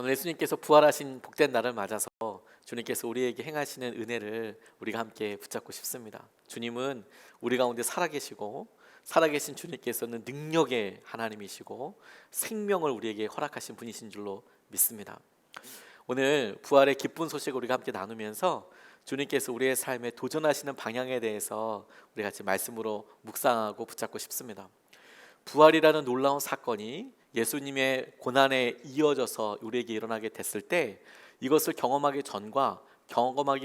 오늘 예수님께서 부활하신 복된 날을 맞아서 주님께서 우리에게 행하시는 은혜를 우리가 함께 붙잡고 싶습니다. 주님은 우리 가운데 살아계시고 살아계신 주님께서는 능력의 하나님이시고 생명을 우리에게 허락하신 분이신 줄로 믿습니다. 오늘 부활의 기쁜 소식을 우리가 함께 나누면서 주님께서 우리의 삶에 도전하시는 방향에 대해서 우리 같이 말씀으로 묵상하고 붙잡고 싶습니다. 부활이라는 놀라운 사건이 예수님의 고난에 이어져서 우리에게 일어나게 됐을 때 이것을 경험하기 전과 경험한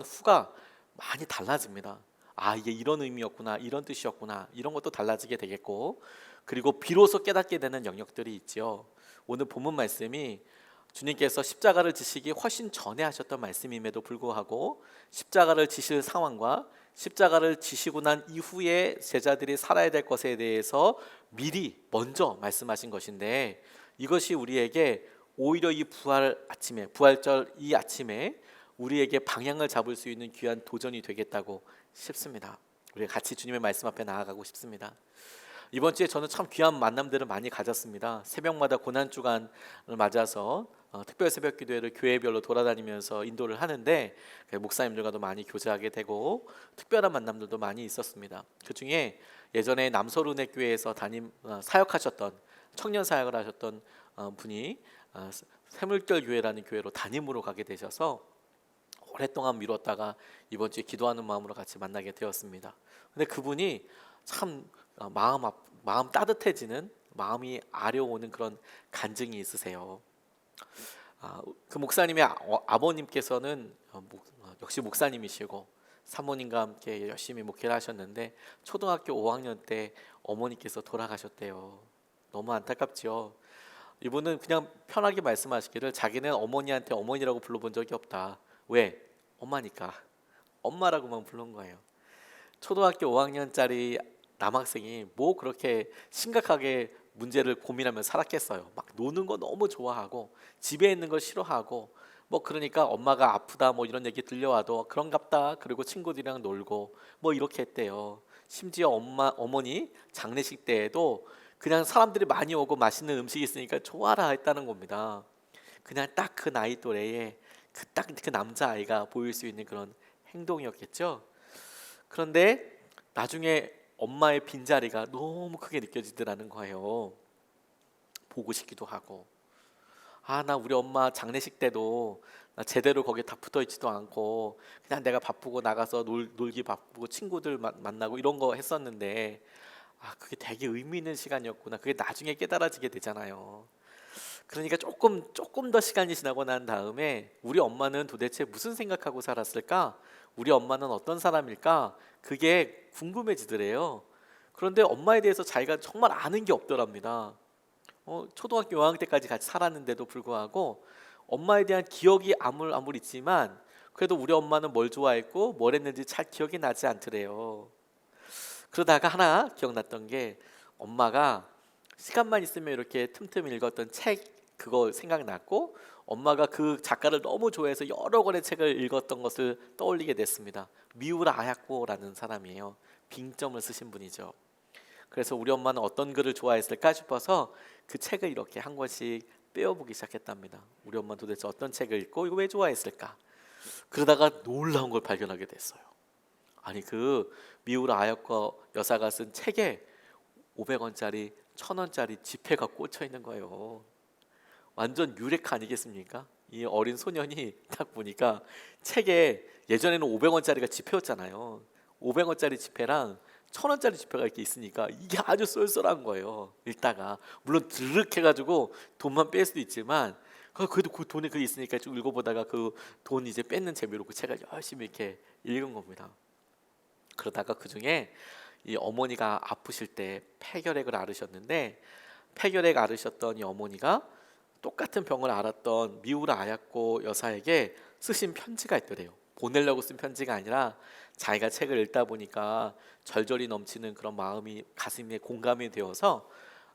후가 많이 달라집니다. 아, 이게 이런 의미였구나, 이런 뜻이었구나, 이런 것도 달라지게 되겠고, 그리고 비로소 깨닫게 되는 영역들이 있지요. 오늘 본문 말씀이 주님께서 십자가를 지시기 훨씬 전에 하셨던 말씀임에도 불구하고 십자가를 지실 상황과 십자가를 지시고 난 이후에 제자들이 살아야 될 것에 대해서 미리 먼저 말씀하신 것인데, 이것이 우리에게 오히려 이 부활절 이 아침에 우리에게 방향을 잡을 수 있는 귀한 도전이 되겠다고 싶습니다. 우리가 같이 주님의 말씀 앞에 나아가고 싶습니다. 이번 주에 저는 참 귀한 만남들을 많이 가졌습니다. 새벽마다 고난주간을 맞아서 특별 새벽 기도회를 교회별로 돌아다니면서 인도를 하는데 목사님들과도 많이 교제하게 되고 특별한 만남들도 많이 있었습니다. 그 중에 예전에 남서론의 교회에서 사역하셨던 청년 사역을 하셨던 분이 새물결 교회라는 교회로 담임으로 가게 되셔서 오랫동안 미뤘다가 이번 주에 기도하는 마음으로 같이 만나게 되었습니다. 근데 그분이 참 마음 따뜻해지는, 마음이 아려오는 그런 간증이 있으세요. 그 목사님의 아버님께서는 역시 목사님이시고 사모님과 함께 열심히 목회를 하셨는데 초등학교 5학년 때 어머니께서 돌아가셨대요. 너무 안타깝죠. 이분은 그냥 편하게 말씀하시기를 자기는 어머니한테 어머니라고 불러본 적이 없다. 왜? 엄마니까. 엄마라고만 부른 거예요. 초등학교 5학년짜리 남학생이 뭐 그렇게 심각하게 문제를 고민하며 살았겠어요. 막 노는 거 너무 좋아하고 집에 있는 거 싫어하고 뭐 그러니까 엄마가 아프다 뭐 이런 얘기 들려와도 그런갑다 그리고 친구들이랑 놀고 뭐 이렇게 했대요. 심지어 어머니 장례식 때에도 그냥 사람들이 많이 오고 맛있는 음식이 있으니까 좋아라 했다는 겁니다. 그냥 딱 그 나이 또래에 그 남자아이가 보일 수 있는 그런 행동이었겠죠. 그런데 나중에 엄마의 빈자리가 너무 크게 느껴지더라는 거예요. 보고 싶기도 하고, 나 우리 엄마 장례식 때도 나 제대로 거기에 다 붙어 있지도 않고 그냥 내가 바쁘고 나가서 놀기 바쁘고 친구들 만나고 이런 거 했었는데 그게 되게 의미 있는 시간이었구나. 그게 나중에 깨달아지게 되잖아요. 그러니까 조금 더 시간이 지나고 난 다음에 우리 엄마는 도대체 무슨 생각하고 살았을까? 우리 엄마는 어떤 사람일까? 그게 궁금해지더래요. 그런데 엄마에 대해서 자기가 정말 아는 게 없더랍니다. 초등학교 5학년 때까지 같이 살았는데도 불구하고 엄마에 대한 기억이 아물 있지만 그래도 우리 엄마는 뭘 좋아했고 뭘 했는지 잘 기억이 나지 않더래요. 그러다가 하나 기억났던 게 엄마가 시간만 있으면 이렇게 틈틈 읽었던 책 그거 생각났고 엄마가 그 작가를 너무 좋아해서 여러 권의 책을 읽었던 것을 떠올리게 됐습니다. 미우라 아야코라는 사람이에요. 빙점을 쓰신 분이죠. 그래서 우리 엄마는 어떤 글을 좋아했을까 싶어서 그 책을 이렇게 한 권씩 빼어보기 시작했답니다. 우리 엄마는 도대체 어떤 책을 읽고 이거 왜 좋아했을까? 그러다가 놀라운 걸 발견하게 됐어요. 아니 그 미우라 아야코 여사가 쓴 책에 500원짜리 1000원짜리 지폐가 꽂혀 있는 거예요. 완전 유레카 아니겠습니까? 이 어린 소년이 딱 보니까 책에 예전에는 500원짜리가 지폐였잖아요. 500원짜리 지폐랑 1000원짜리 지폐가 이렇게 있으니까 이게 아주 쏠쏠한 거예요. 읽다가 물론 드르륵 해가지고 돈만 뺄 수도 있지만 그래도 그 돈이 그 있으니까 쭉 읽어보다가 그 돈 이제 뺏는 재미로 그 책을 열심히 이렇게 읽은 겁니다. 그러다가 그 중에 이 어머니가 아프실 때 폐결핵을 앓으셨는데 폐결핵 앓으셨던 이 어머니가 똑같은 병을 앓았던 미우라 아야코 여사에게 쓰신 편지가 있더래요. 보내려고 쓴 편지가 아니라 자기가 책을 읽다 보니까 절절히 넘치는 그런 마음이 가슴에 공감이 되어서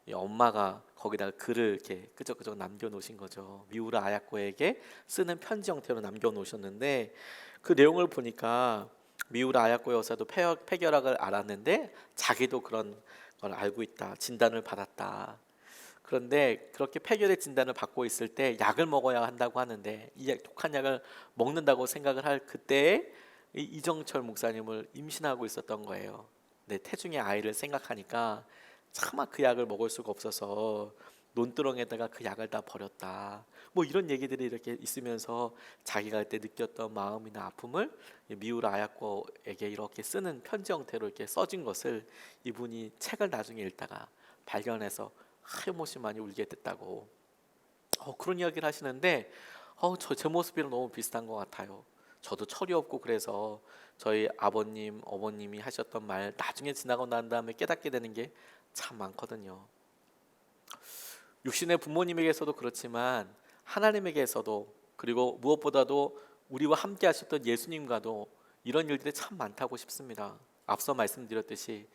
이 엄마가 거기다가 글을 이렇게 끄적끄적 남겨놓으신 거죠. 미우라 아야코에게 쓰는 편지 형태로 남겨놓으셨는데 그 내용을 보니까 미우라 아야코 여사도 폐결핵을 앓았는데 자기도 그런 걸 알고 있다. 진단을 받았다. 그런데 그렇게 폐결의 진단을 받고 있을 때 약을 먹어야 한다고 하는데 이 독한 약을 먹는다고 생각을 할 그때에 이정철 목사님을 임신하고 있었던 거예요. 내 태중의 아이를 생각하니까 차마 그 약을 먹을 수가 없어서 논두렁에다가 그 약을 다 버렸다. 뭐 이런 얘기들이 이렇게 있으면서 자기가 그때 느꼈던 마음이나 아픔을 미우라 아야코에게 이렇게 쓰는 편지 형태로 이렇게 써진 것을 이분이 책을 나중에 읽다가 발견해서 하염없이 많이 울게 됐다고 그런 이야기를 하시는데 제 모습이랑 너무 비슷한 것 같아요. 저도 철이 없고 그래서 저희 아버님, 어머님이 하셨던 말 나중에 지나고 난 다음에 깨닫게 되는 게 참 많거든요. 육신의 부모님에게서도 그렇지만 하나님에게서도 그리고 무엇보다도 우리와 함께 하셨던 예수님과도 이런 일들이 참 많다고 싶습니다. 앞서 말씀드렸듯이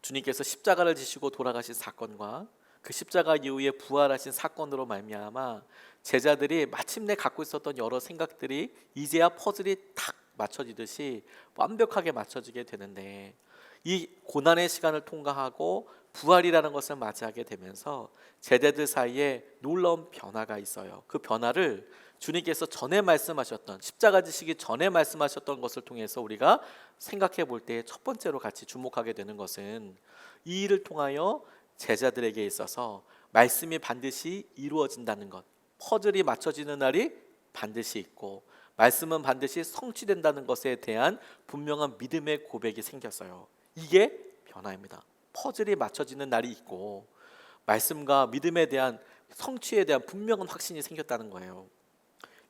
주님께서 십자가를 지시고 돌아가신 사건과 그 십자가 이후에 부활하신 사건으로 말미암아 제자들이 마침내 갖고 있었던 여러 생각들이 이제야 퍼즐이 탁 맞춰지듯이 완벽하게 맞춰지게 되는데 이 고난의 시간을 통과하고 부활이라는 것을 맞이하게 되면서 제자들 사이에 놀라운 변화가 있어요. 그 변화를 주님께서 전에 말씀하셨던 십자가 지시기 전에 말씀하셨던 것을 통해서 우리가 생각해 볼 때 첫 번째로 같이 주목하게 되는 것은 이 일을 통하여 제자들에게 있어서 말씀이 반드시 이루어진다는 것, 퍼즐이 맞춰지는 날이 반드시 있고 말씀은 반드시 성취된다는 것에 대한 분명한 믿음의 고백이 생겼어요. 이게 변화입니다. 퍼즐이 맞춰지는 날이 있고 말씀과 믿음에 대한 성취에 대한 분명한 확신이 생겼다는 거예요.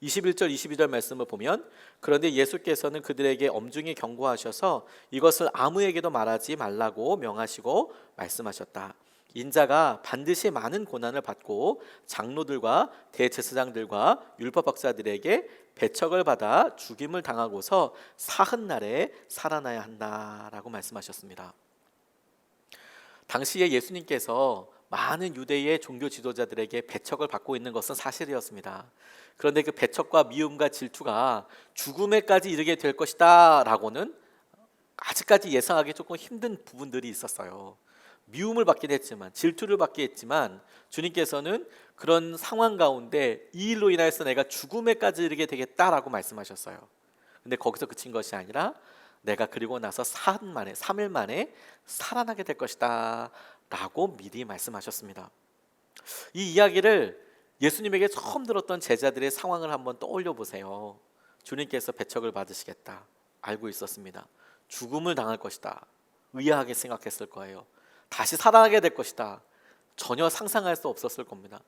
21절 22절 말씀을 보면 그런데 예수께서는 그들에게 엄중히 경고하셔서 이것을 아무에게도 말하지 말라고 명하시고 말씀하셨다. 인자가 반드시 많은 고난을 받고 장로들과 대제사장들과 율법 박사들에게 배척을 받아 죽임을 당하고서 사흔날에 살아나야 한다라고 말씀하셨습니다. 당시에 예수님께서 많은 유대의 종교 지도자들에게 배척을 받고 있는 것은 사실이었습니다. 그런데 그 배척과 미움과 질투가 죽음에까지 이르게 될 것이다 라고는 아직까지 예상하기 조금 힘든 부분들이 있었어요. 미움을 받긴 했지만 질투를 받긴 했지만 주님께서는 그런 상황 가운데 이 일로 인하여서 내가 죽음에까지 이르게 되겠다라고 말씀하셨어요. 근데 거기서 그친 것이 아니라 내가 그리고 나서 사흘 만에 3일 만에 살아나게 될 것이다 라고 미리 말씀하셨습니다. 이 이야기를 예수님에게 처음 들었던 제자들의 상황을 한번 떠올려 보세요. 주님께서 배척을 받으시겠다 알고 있었습니다. 죽음을 당할 것이다 의아하게 생각했을 거예요. 다시 살아나게 될 것이다 전혀 상상할 수 없었을 겁니다.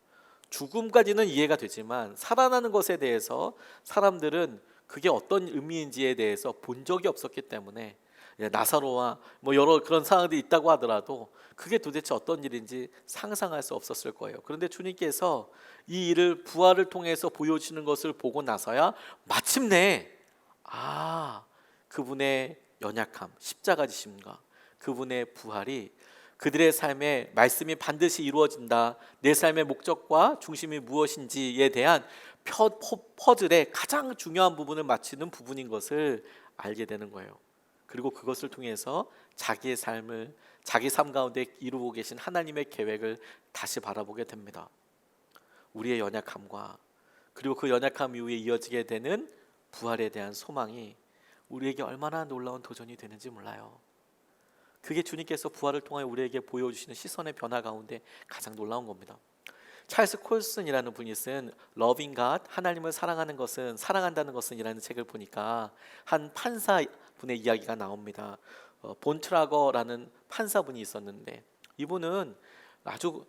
죽음까지는 이해가 되지만 살아나는 것에 대해서 사람들은 그게 어떤 의미인지에 대해서 본 적이 없었기 때문에 나사로와 뭐 여러 그런 상황들이 있다고 하더라도 그게 도대체 어떤 일인지 상상할 수 없었을 거예요. 그런데 주님께서 이 일을 부활을 통해서 보여주시는 것을 보고 나서야 마침내 그분의 연약함, 십자가 지심과 그분의 부활이 그들의 삶에 말씀이 반드시 이루어진다. 내 삶의 목적과 중심이 무엇인지에 대한 퍼즐의 가장 중요한 부분을 맞추는 부분인 것을 알게 되는 거예요. 그리고 그것을 통해서 자기의 삶을 자기 삶 가운데 이루고 계신 하나님의 계획을 다시 바라보게 됩니다. 우리의 연약함과 그리고 그 연약함 이후에 이어지게 되는 부활에 대한 소망이 우리에게 얼마나 놀라운 도전이 되는지 몰라요. 그게 주님께서 부활을 통해 우리에게 보여주시는 시선의 변화 가운데 가장 놀라운 겁니다. 찰스 콜슨이라는 분이 쓴 러빙 갓 하나님을 사랑하는 것은 사랑한다는 것은 이라는 책을 보니까 한 판사 분의 이야기가 나옵니다. 본트라거라는 판사분이 있었는데 이분은 아주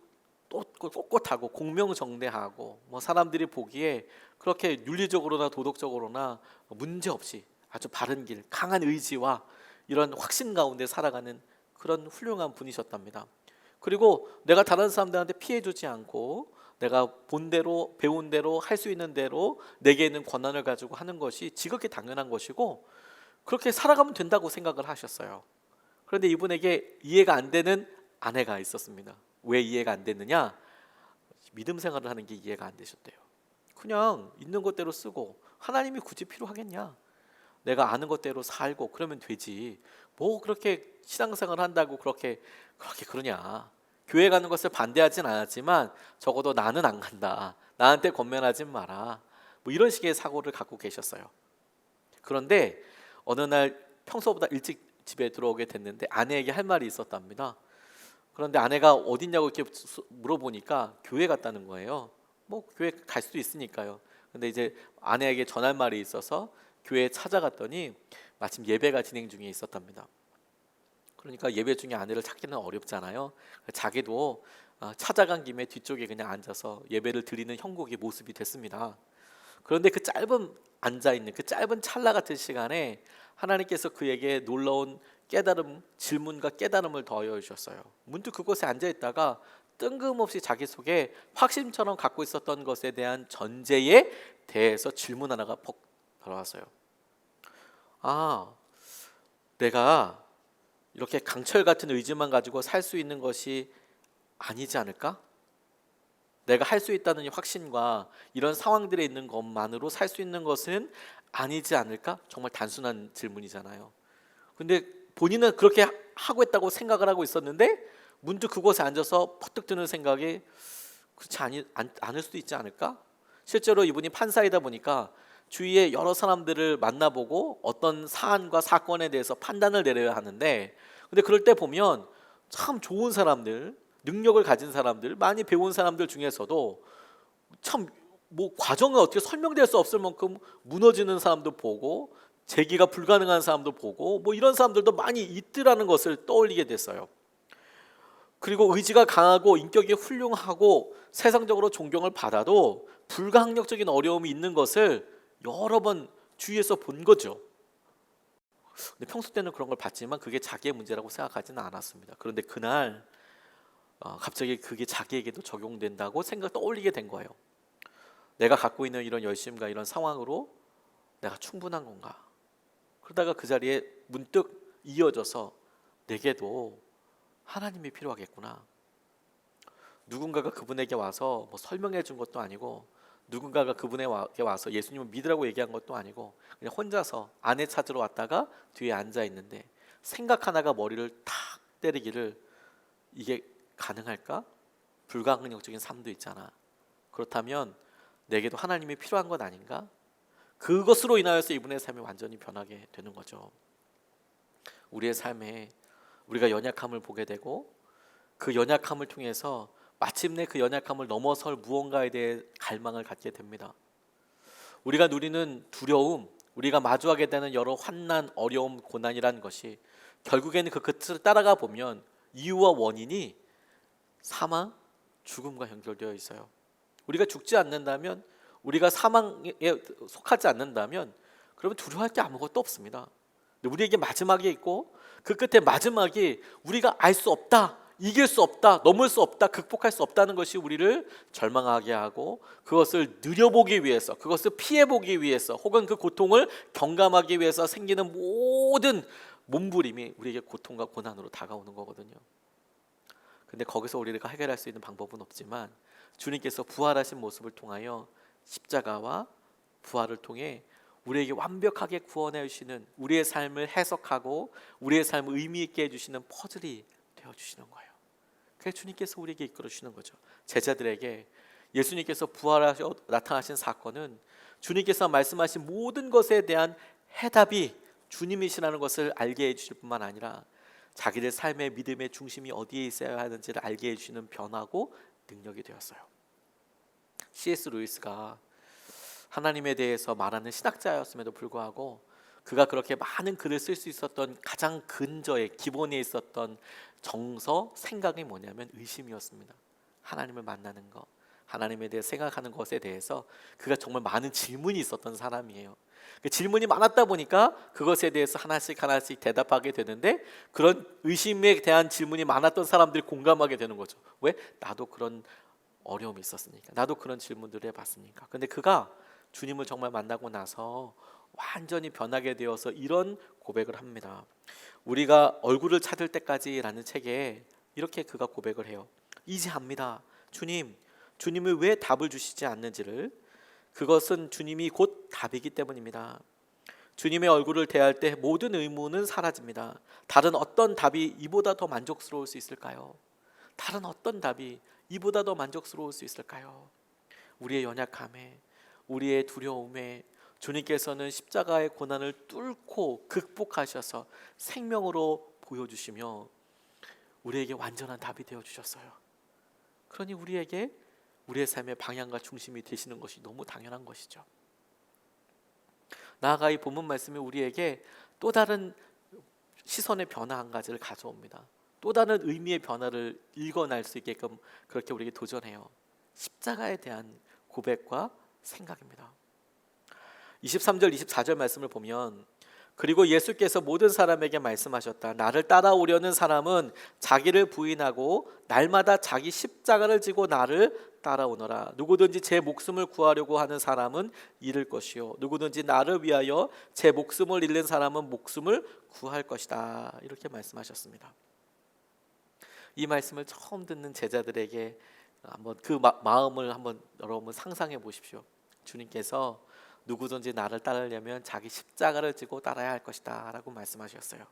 꼿꼿하고 공명정대하고 뭐 사람들이 보기에 그렇게 윤리적으로나 도덕적으로나 문제 없이 아주 바른 길, 강한 의지와 이런 확신 가운데 살아가는 그런 훌륭한 분이셨답니다. 그리고 내가 다른 사람들한테 피해주지 않고 내가 본 대로 배운 대로 할 수 있는 대로 내게 있는 권한을 가지고 하는 것이 지극히 당연한 것이고 그렇게 살아가면 된다고 생각을 하셨어요. 그런데 이분에게 이해가 안 되는 아내가 있었습니다. 왜 이해가 안 됐느냐? 믿음 생활을 하는 게 이해가 안 되셨대요. 그냥 있는 것대로 쓰고 하나님이 굳이 필요하겠냐? 내가 아는 것대로 살고 그러면 되지. 뭐 그렇게 신앙생활 한다고 그렇게 그러냐? 교회 가는 것을 반대하진 않았지만 적어도 나는 안 간다. 나한테 권면하지 마라. 뭐 이런 식의 사고를 갖고 계셨어요. 그런데 어느 날 평소보다 일찍 집에 들어오게 됐는데 아내에게 할 말이 있었답니다. 그런데 아내가 어딨냐고 이렇게 물어보니까 교회 갔다는 거예요. 뭐 교회 갈 수도 있으니까요. 근데 이제 아내에게 전할 말이 있어서 교회에 찾아갔더니 마침 예배가 진행 중에 있었답니다. 그러니까 예배 중에 아내를 찾기는 어렵잖아요. 자기도 찾아간 김에 뒤쪽에 그냥 앉아서 예배를 드리는 형국의 모습이 됐습니다. 그런데 그 짧은 앉아있는 그 짧은 찰나 같은 시간에 하나님께서 그에게 놀라운 깨달음, 질문과 깨달음을 더하여 주셨어요. 문득 그곳에 앉아있다가 뜬금없이 자기 속에 확신처럼 갖고 있었던 것에 대한 전제에 대해서 질문 하나가 퍽 들어왔어요. 아, 내가 이렇게 강철 같은 의지만 가지고 살 수 있는 것이 아니지 않을까? 내가 할 수 있다는 이 확신과 이런 상황들에 있는 것만으로 살 수 있는 것은 아니지 않을까? 정말 단순한 질문이잖아요. 근데 본인은 그렇게 하고 있다고 생각을 하고 있었는데 문득 그곳에 앉아서 퍼뜩 드는 생각이 그렇지 않을 수도 있지 않을까? 실제로 이분이 판사이다 보니까 주위에 여러 사람들을 만나보고 어떤 사안과 사건에 대해서 판단을 내려야 하는데, 근데 그럴 때 보면 참 좋은 사람들, 능력을 가진 사람들, 많이 배운 사람들 중에서도 참 뭐 과정을 어떻게 설명될 수 없을 만큼 무너지는 사람도 보고 재기가 불가능한 사람도 보고 뭐 이런 사람들도 많이 있더라는 것을 떠올리게 됐어요. 그리고 의지가 강하고 인격이 훌륭하고 세상적으로 존경을 받아도 불가항력적인 어려움이 있는 것을 여러 번 주위에서 본 거죠. 근데 평소 때는 그런 걸 봤지만 그게 자기의 문제라고 생각하지는 않았습니다. 그런데 그날 갑자기 그게 자기에게도 적용된다고 떠올리게 된 거예요. 내가 갖고 있는 이런 열심과 이런 상황으로 내가 충분한 건가? 그러다가 그 자리에 문득 이어져서 내게도 하나님이 필요하겠구나. 누군가가 그분에게 와서 뭐 설명해 준 것도 아니고 누군가가 그분에게 와서 예수님을 믿으라고 얘기한 것도 아니고 그냥 혼자서 아내 찾으러 왔다가 뒤에 앉아 있는데 생각 하나가 머리를 탁 때리기를, 이게 가능할까? 불가항력적인 삶도 있잖아. 그렇다면 내게도 하나님이 필요한 것 아닌가? 그것으로 인하여서 이분의 삶이 완전히 변하게 되는 거죠. 우리의 삶에 우리가 연약함을 보게 되고 그 연약함을 통해서 마침내 그 연약함을 넘어설 무언가에 대해 갈망을 갖게 됩니다. 우리가 누리는 두려움, 우리가 마주하게 되는 여러 환난, 어려움, 고난이라는 것이 결국에는 그 끝을 따라가 보면 이유와 원인이 사망, 죽음과 연결되어 있어요. 우리가 죽지 않는다면, 우리가 사망에 속하지 않는다면 그러면 두려워할 게 아무것도 없습니다. 근데 우리에게 마지막이 있고 그 끝에 마지막이 우리가 알 수 없다, 이길 수 없다, 넘을 수 없다, 극복할 수 없다는 것이 우리를 절망하게 하고 그것을 느려보기 위해서, 그것을 피해보기 위해서 혹은 그 고통을 경감하기 위해서 생기는 모든 몸부림이 우리에게 고통과 고난으로 다가오는 거거든요. 근데 거기서 우리가 해결할 수 있는 방법은 없지만 주님께서 부활하신 모습을 통하여 십자가와 부활을 통해 우리에게 완벽하게 구원해 주시는, 우리의 삶을 해석하고 우리의 삶을 의미 있게 해주시는 퍼즐이 되어주시는 거예요. 그래서 주님께서 우리에게 이끌어 주시는 거죠. 제자들에게 예수님께서 부활하셔 나타나신 사건은 주님께서 말씀하신 모든 것에 대한 해답이 주님이시라는 것을 알게 해주실 뿐만 아니라 자기들 삶의 믿음의 중심이 어디에 있어야 하는지를 알게 해주시는 변화고 능력이 되었어요. C.S. 루이스가 하나님에 대해서 말하는 신학자였음에도 불구하고 그가 그렇게 많은 글을 쓸 수 있었던 가장 근저에 기본에 있었던 정서, 생각이 뭐냐면 의심이었습니다. 하나님을 만나는 것, 하나님에 대해 생각하는 것에 대해서 그가 정말 많은 질문이 있었던 사람이에요. 그 질문이 많았다 보니까 그것에 대해서 하나씩 하나씩 대답하게 되는데, 그런 의심에 대한 질문이 많았던 사람들이 공감하게 되는 거죠. 왜? 나도 그런 어려움이 있었으니까, 나도 그런 질문들을 해봤으니까. 근데 그가 주님을 정말 만나고 나서 완전히 변하게 되어서 이런 고백을 합니다. 우리가 얼굴을 찾을 때까지라는 책에 이렇게 그가 고백을 해요. 이제 압니다. 주님이 왜 답을 주시지 않는지를. 그것은 주님이 곧 답이기 때문입니다. 주님의 얼굴을 대할 때 모든 의문은 사라집니다. 다른 어떤 답이 이보다 더 만족스러울 수 있을까요? 다른 어떤 답이 이보다 더 만족스러울 수 있을까요? 우리의 연약함에, 우리의 두려움에 주님께서는 십자가의 고난을 뚫고 극복하셔서 생명으로 보여주시며 우리에게 완전한 답이 되어주셨어요. 그러니 우리에게 우리의 삶의 방향과 중심이 되시는 것이 너무 당연한 것이죠. 나아가 이 본문 말씀이 우리에게 또 다른 시선의 변화 한 가지를 가져옵니다. 또 다른 의미의 변화를 읽어낼 수 있게끔 그렇게 우리에게 도전해요. 십자가에 대한 고백과 생각입니다. 23절 24절 말씀을 보면 그리고 예수께서 모든 사람에게 말씀하셨다. 나를 따라오려는 사람은 자기를 부인하고 날마다 자기 십자가를 지고 나를 따라오너라. 누구든지 제 목숨을 구하려고 하는 사람은 잃을 것이요 누구든지 나를 위하여 제 목숨을 잃는 사람은 목숨을 구할 것이다. 이렇게 말씀하셨습니다. 이 말씀을 처음 듣는 제자들에게 한번 그 마음을 한번 여러분 상상해 보십시오. 주님께서 누구든지 나를 따르려면 자기 십자가를 지고 따라야 할 것이다 라고 말씀하셨어요.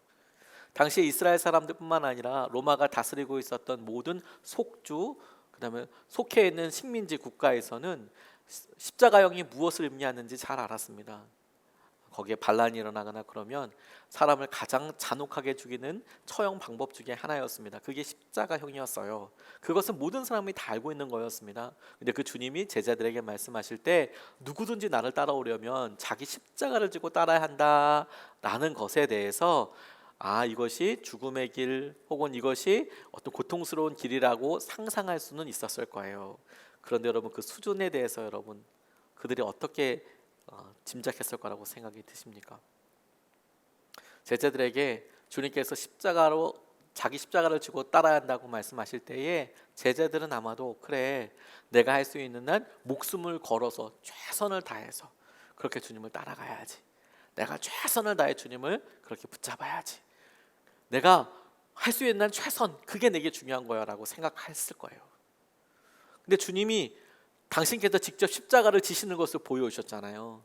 당시 이스라엘 사람들뿐만 아니라 로마가 다스리고 있었던 모든 속주, 그 다음에 속해 있는 식민지 국가에서는 십자가형이 무엇을 의미하는지 잘 알았습니다. 거기에 반란이 일어나거나 그러면 사람을 가장 잔혹하게 죽이는 처형 방법 중에 하나였습니다. 그게 십자가형이었어요. 그것은 모든 사람이 다 알고 있는 거였습니다. 근데 그 주님이 제자들에게 말씀하실 때 누구든지 나를 따라오려면 자기 십자가를 지고 따라야 한다라는 것에 대해서 이것이 죽음의 길 혹은 이것이 어떤 고통스러운 길이라고 상상할 수는 있었을 거예요. 그런데 여러분 그 수준에 대해서 여러분 그들이 어떻게 짐작했을 거라고 생각이 드십니까? 제자들에게 주님께서 자기 십자가를 지고 따라야 한다고 말씀하실 때에 제자들은 아마도 그래 내가 할 수 있는 한 목숨을 걸어서 최선을 다해서 그렇게 주님을 따라가야지. 내가 최선을 다해 주님을 그렇게 붙잡아야지. 내가 할 수 있는 한 최선 그게 내게 중요한 거야 라고 생각했을 거예요. 근데 주님이 당신께서 직접 십자가를 지시는 것을 보여주셨잖아요.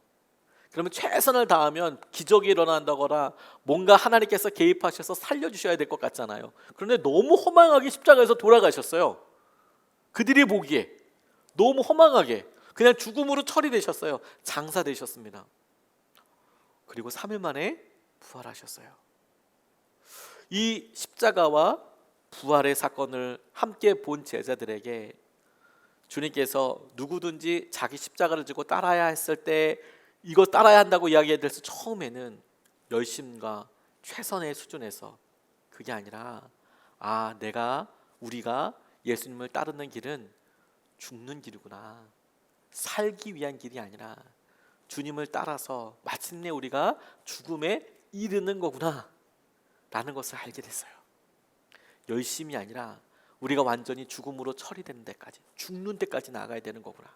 그러면 최선을 다하면 기적이 일어난다거나 뭔가 하나님께서 개입하셔서 살려주셔야 될 것 같잖아요. 그런데 너무 허망하게 십자가에서 돌아가셨어요. 그들이 보기에 너무 허망하게 그냥 죽음으로 처리되셨어요. 장사되셨습니다. 그리고 3일 만에 부활하셨어요. 이 십자가와 부활의 사건을 함께 본 제자들에게 주님께서 누구든지 자기 십자가를 지고 따라야 했을 때 이거 따라야 한다고 이야기해서 처음에는 열심과 최선의 수준에서 그게 아니라 우리가 예수님을 따르는 길은 죽는 길이구나. 살기 위한 길이 아니라 주님을 따라서 마침내 우리가 죽음에 이르는 거구나 라는 것을 알게 됐어요. 열심이 아니라 우리가 완전히 죽음으로 처리되는 데까지 죽는 데까지 나아가야 되는 거구나.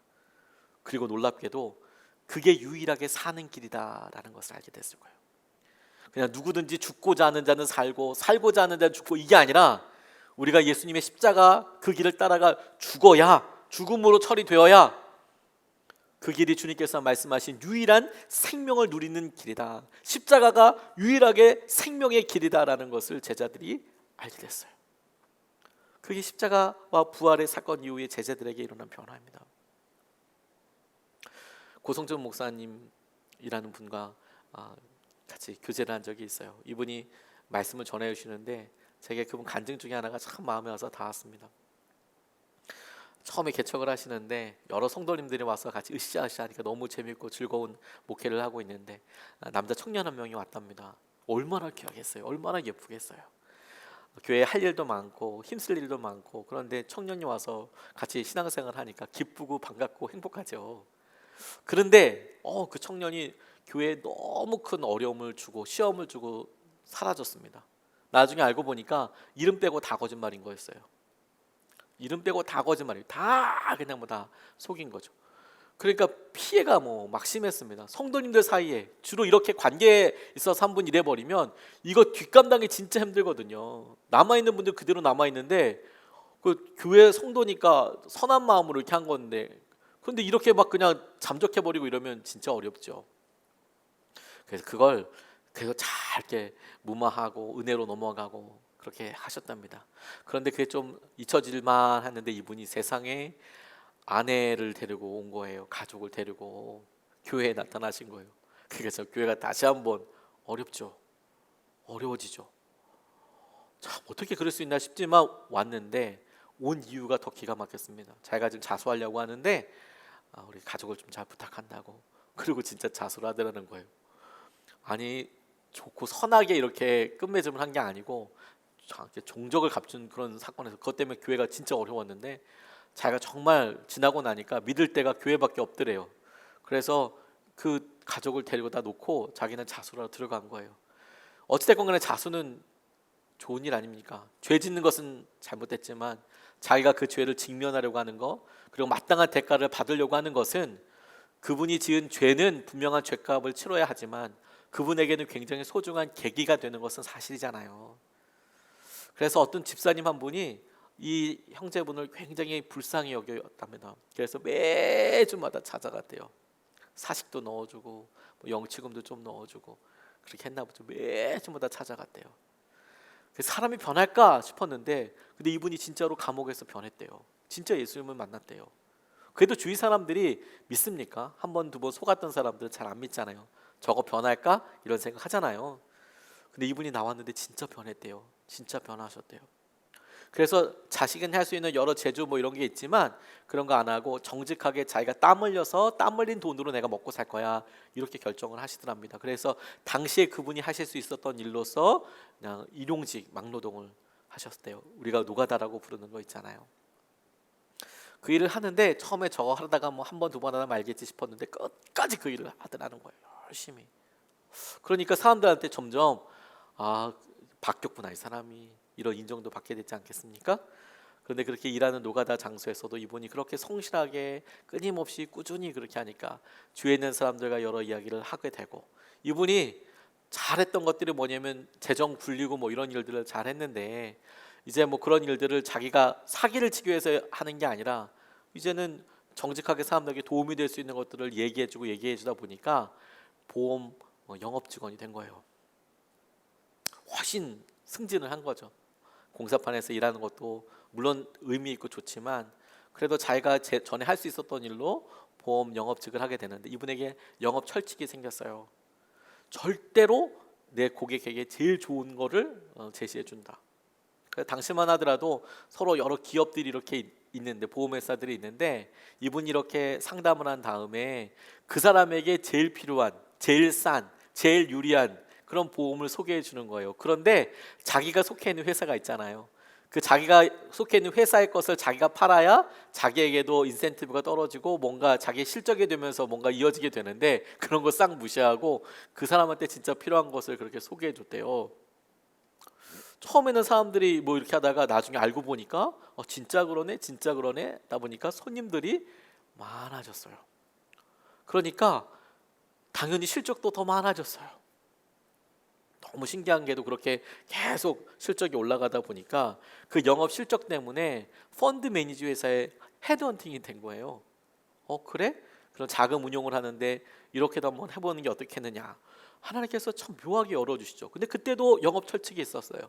그리고 놀랍게도 그게 유일하게 사는 길이다라는 것을 알게 됐을 거예요. 그냥 누구든지 죽고자 하는 자는 살고 살고자 하는 자는 죽고 이게 아니라 우리가 예수님의 십자가 그 길을 따라가 죽어야 죽음으로 처리되어야 그 길이 주님께서 말씀하신 유일한 생명을 누리는 길이다. 십자가가 유일하게 생명의 길이다라는 것을 제자들이 알게 됐어요. 그게 십자가와 부활의 사건 이후에 제자들에게 일어난 변화입니다. 고성준 목사님이라는 분과 같이 교제를 한 적이 있어요. 이분이 말씀을 전해 주시는데 제게 그분 간증 중에 하나가 참 마음에 와서 닿았습니다. 처음에 개척을 하시는데 여러 성도님들이 와서 같이 으쌰으쌰 하니까 너무 재밌고 즐거운 목회를 하고 있는데 남자 청년 한 명이 왔답니다. 얼마나 귀하겠어요. 얼마나 예쁘겠어요. 교회에 할 일도 많고 힘쓸 일도 많고 그런데 청년이 와서 같이 신앙생활을 하니까 기쁘고 반갑고 행복하죠. 그런데 그 청년이 교회에 너무 큰 어려움을 주고 시험을 주고 사라졌습니다. 나중에 알고 보니까 이름 빼고 다 거짓말인 거였어요. 이름 빼고 다 거짓말이에요. 다 그냥 다 속인 거죠. 그러니까 피해가 막 심했습니다. 성도님들 사이에 주로 이렇게 관계에 있어서 한 분 이래버리면 이거 뒷감당이 진짜 힘들거든요. 남아있는 분들 그대로 남아있는데 그 교회 성도니까 선한 마음으로 이렇게 한 건데 그런데 이렇게 막 그냥 잠적해버리고 이러면 진짜 어렵죠. 그래서 그걸 잘 이렇게 무마하고 은혜로 넘어가고 그렇게 하셨답니다. 그런데 그게 좀 잊혀질만 했는데 이분이 세상에 아내를 데리고 온 거예요. 가족을 데리고 교회에 나타나신 거예요. 그래서 교회가 다시 한번 어렵죠. 어려워지죠. 참 어떻게 그럴 수 있나 싶지만 왔는데 온 이유가 더 기가 막혔습니다. 자기가 지금 자수하려고 하는데 우리 가족을 좀 잘 부탁한다고. 그리고 진짜 자수를 하더라는 거예요. 아니 좋고 선하게 이렇게 끝맺음을 한 게 아니고 종적을 값준 그런 사건에서 그것 때문에 교회가 진짜 어려웠는데 자기가 정말 지나고 나니까 믿을 때가 교회밖에 없더래요. 그래서 그 가족을 데리고 다 놓고 자기는 자수를 하러 들어간 거예요. 어찌됐건 간에 자수는 좋은 일 아닙니까? 죄 짓는 것은 잘못됐지만 자기가 그 죄를 직면하려고 하는 거, 그리고 마땅한 대가를 받으려고 하는 것은 그분이 지은 죄는 분명한 죄값을 치러야 하지만 그분에게는 굉장히 소중한 계기가 되는 것은 사실이잖아요. 그래서 어떤 집사님 한 분이 이 형제분을 굉장히 불쌍히 여겼답니다. 그래서 매주마다 찾아갔대요. 사식도 넣어주고 뭐 영치금도 좀 넣어주고 그렇게 했나 보죠. 매주마다 찾아갔대요. 사람이 변할까 싶었는데 근데 이분이 진짜로 감옥에서 변했대요. 진짜 예수님을 만났대요. 그래도 주위 사람들이 믿습니까? 한 번, 두 번 속았던 사람들은 잘 안 믿잖아요. 저거 변할까? 이런 생각 하잖아요. 근데 이분이 나왔는데 진짜 변했대요. 진짜 변하셨대요. 그래서 자식은 할 수 있는 여러 제주 뭐 이런 게 있지만 그런 거 안 하고 정직하게 자기가 땀 흘려서 땀 흘린 돈으로 내가 먹고 살 거야 이렇게 결정을 하시더랍니다. 그래서 당시에 그분이 하실 수 있었던 일로서 그냥 일용직 막노동을 하셨대요. 우리가 노가다라고 부르는 거 있잖아요. 그 일을 하는데 처음에 저거 하다가 뭐 한 번 두 번 하다 말겠지 싶었는데 끝까지 그 일을 하더라는 거예요. 열심히. 그러니까 사람들한테 점점 바뀌었구나 이 사람이, 이런 인정도 받게 되지 않겠습니까? 그런데 그렇게 일하는 노가다 장소에서도 이분이 그렇게 성실하게 끊임없이 꾸준히 그렇게 하니까 주위에 있는 사람들과 여러 이야기를 하게 되고, 이분이 잘했던 것들이 뭐냐면 재정 굴리고 뭐 이런 일들을 잘했는데 이제 뭐 그런 일들을 자기가 사기를 치기 위해서 하는 게 아니라 이제는 정직하게 사람들에게 도움이 될 수 있는 것들을 얘기해주다 보니까 보험 영업 직원이 된 거예요. 훨씬 승진을 한 거죠. 공사판에서 일하는 것도 물론 의미 있고 좋지만 그래도 자기가 전에 할 수 있었던 일로 보험 영업직을 하게 되는데 이분에게 영업 철칙이 생겼어요. 절대로 내 고객에게 제일 좋은 거를 제시해 준다. 당시만 하더라도 서로 여러 기업들이 이렇게 있는데, 보험회사들이 있는데 이분이 이렇게 상담을 한 다음에 그 사람에게 제일 필요한, 제일 싼, 제일 유리한 그런 보험을 소개해 주는 거예요. 그런데 자기가 속해 있는 회사가 있잖아요. 그 자기가 속해 있는 회사의 것을 자기가 팔아야 자기에게도 인센티브가 떨어지고 뭔가 자기 실적이 되면서 뭔가 이어지게 되는데 그런 거 싹 무시하고 그 사람한테 진짜 필요한 것을 그렇게 소개해 줬대요. 처음에는 사람들이 뭐 이렇게 하다가 나중에 알고 보니까 진짜 그러네 진짜 그러네 하다 보니까 손님들이 많아졌어요. 그러니까 당연히 실적도 더 많아졌어요. 너무 신기한 게도 그렇게 계속 실적이 올라가다 보니까 그 영업 실적 때문에 펀드 매니저 회사에 헤드헌팅이 된 거예요. 그래? 그런 자금 운용을 하는데 이렇게도 한번 해보는 게 어떻겠느냐. 하나님께서 참 묘하게 열어주시죠. 근데 그때도 영업 철칙이 있었어요.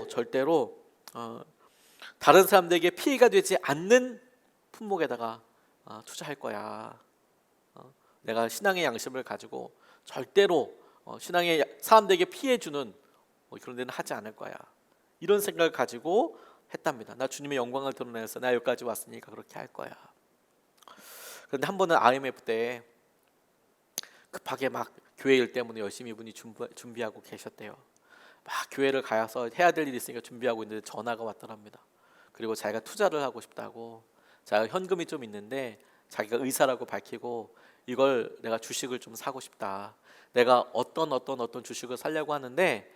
절대로 다른 사람들에게 피해가 되지 않는 품목에다가 투자할 거야. 내가 신앙의 양심을 가지고 절대로 신앙의 사람들에게 피해 주는 그런 데는 하지 않을 거야. 이런 생각을 가지고 했답니다. 나 주님의 영광을 드러내서 나 여기까지 왔으니까 그렇게 할 거야. 그런데 한 번은 IMF 때 급하게 막 교회 일 때문에 열심히 이분이 준비하고 계셨대요. 막 교회를 가서 해야 될 일이 있으니까 준비하고 있는데 전화가 왔더랍니다. 그리고 자기가 투자를 하고 싶다고, 자기가 현금이 좀 있는데 자기가 의사라고 밝히고 이걸 내가 주식을 좀 사고 싶다. 내가 어떤 주식을 사려고 하는데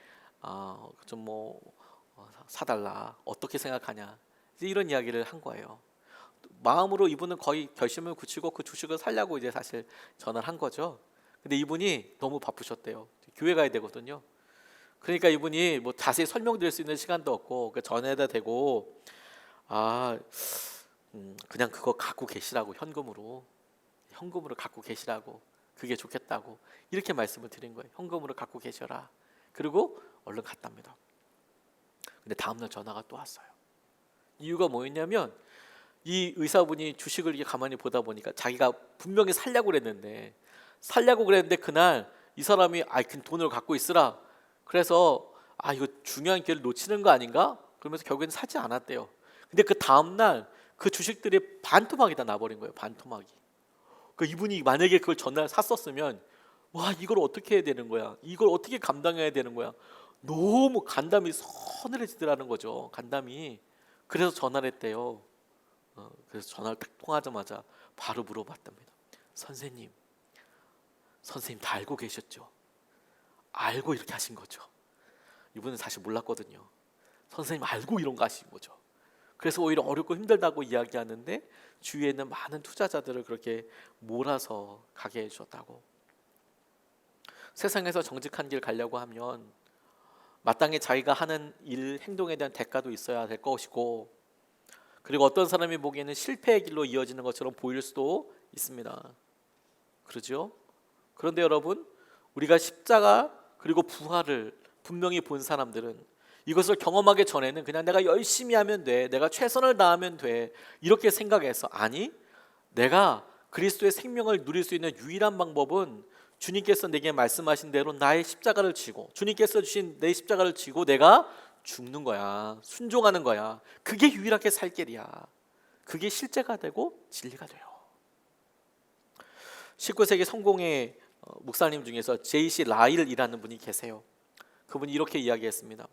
좀 뭐 사달라. 어떻게 생각하냐. 이제 이런 이야기를 한 거예요. 마음으로 이분은 거의 결심을 굳히고 그 주식을 사려고 이제 사실 전화를 한 거죠. 근데 이분이 너무 바쁘셨대요. 교회 가야 되거든요. 그러니까 이분이 뭐 자세히 설명드릴 수 있는 시간도 없고 전에다 대고 그냥 그거 갖고 계시라고, 현금으로 갖고 계시라고, 그게 좋겠다고 이렇게 말씀을 드린 거예요. 현금으로 갖고 계셔라. 그리고 얼른 갔답니다. 근데 다음날 전화가 또 왔어요. 이유가 뭐였냐면 이 의사분이 주식을 이렇게 가만히 보다 보니까 자기가 분명히 살려고 그랬는데 그날 이 사람이 그 돈을 갖고 있으라 그래서 이거 중요한 기회를 놓치는 거 아닌가? 그러면서 결국엔 사지 않았대요. 근데 그 다음날 그 주식들이 반토막이 다 나버린 거예요. 반토막이. 그 이분이 만약에 그걸 전날 샀었으면 와, 이걸 어떻게 해야 되는 거야? 이걸 어떻게 감당해야 되는 거야? 너무 간담이 서늘해지더라는 거죠. 간담이. 그래서 전화를 했대요. 그래서 전화를 딱 통하자마자 바로 물어봤답니다. 선생님 다 알고 계셨죠? 알고 이렇게 하신 거죠? 이분은 사실 몰랐거든요. 선생님 알고 이런 거 하신 거죠. 그래서 오히려 어렵고 힘들다고 이야기하는데 주위에 있는 많은 투자자들을 그렇게 몰아서 가게 해주셨다고. 세상에서 정직한 길 가려고 하면 마땅히 자기가 하는 일, 행동에 대한 대가도 있어야 될 것이고, 그리고 어떤 사람이 보기에는 실패의 길로 이어지는 것처럼 보일 수도 있습니다. 그러죠? 그런데 여러분, 우리가 십자가 그리고 부활을 분명히 본 사람들은 이것을 경험하기 전에는 그냥 내가 열심히 하면 돼, 내가 최선을 다하면 돼, 이렇게 생각해서, 아니, 내가 그리스도의 생명을 누릴 수 있는 유일한 방법은 주님께서 내게 말씀하신 대로 나의 십자가를 지고, 주님께서 주신 내 십자가를 지고 내가 죽는 거야, 순종하는 거야. 그게 유일하게 살 길이야. 그게 실제가 되고 진리가 돼요. 19세기 성공의 목사님 중에서 J.C. 라일이라는 분이 계세요. 그분이 이렇게 이야기했습니다.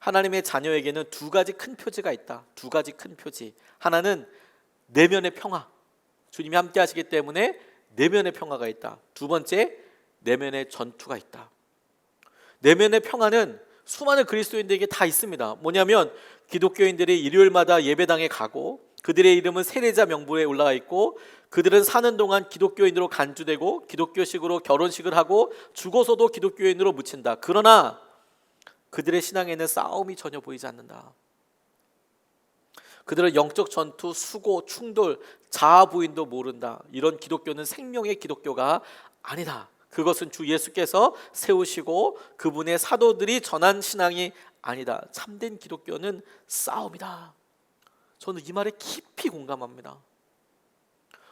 하나님의 자녀에게는 두 가지 큰 표지가 있다. 두 가지 큰 표지. 하나는 내면의 평화. 주님이 함께 하시기 때문에 내면의 평화가 있다. 두 번째, 내면의 전투가 있다. 내면의 평화는 수많은 그리스도인들에게 다 있습니다. 뭐냐면 기독교인들이 일요일마다 예배당에 가고 그들의 이름은 세례자 명부에 올라가 있고 그들은 사는 동안 기독교인으로 간주되고 기독교식으로 결혼식을 하고 죽어서도 기독교인으로 묻힌다. 그러나 그들의 신앙에는 싸움이 전혀 보이지 않는다. 그들은 영적 전투, 수고, 충돌, 자아 부인도 모른다. 이런 기독교는 생명의 기독교가 아니다. 그것은 주 예수께서 세우시고 그분의 사도들이 전한 신앙이 아니다. 참된 기독교는 싸움이다. 저는 이 말에 깊이 공감합니다.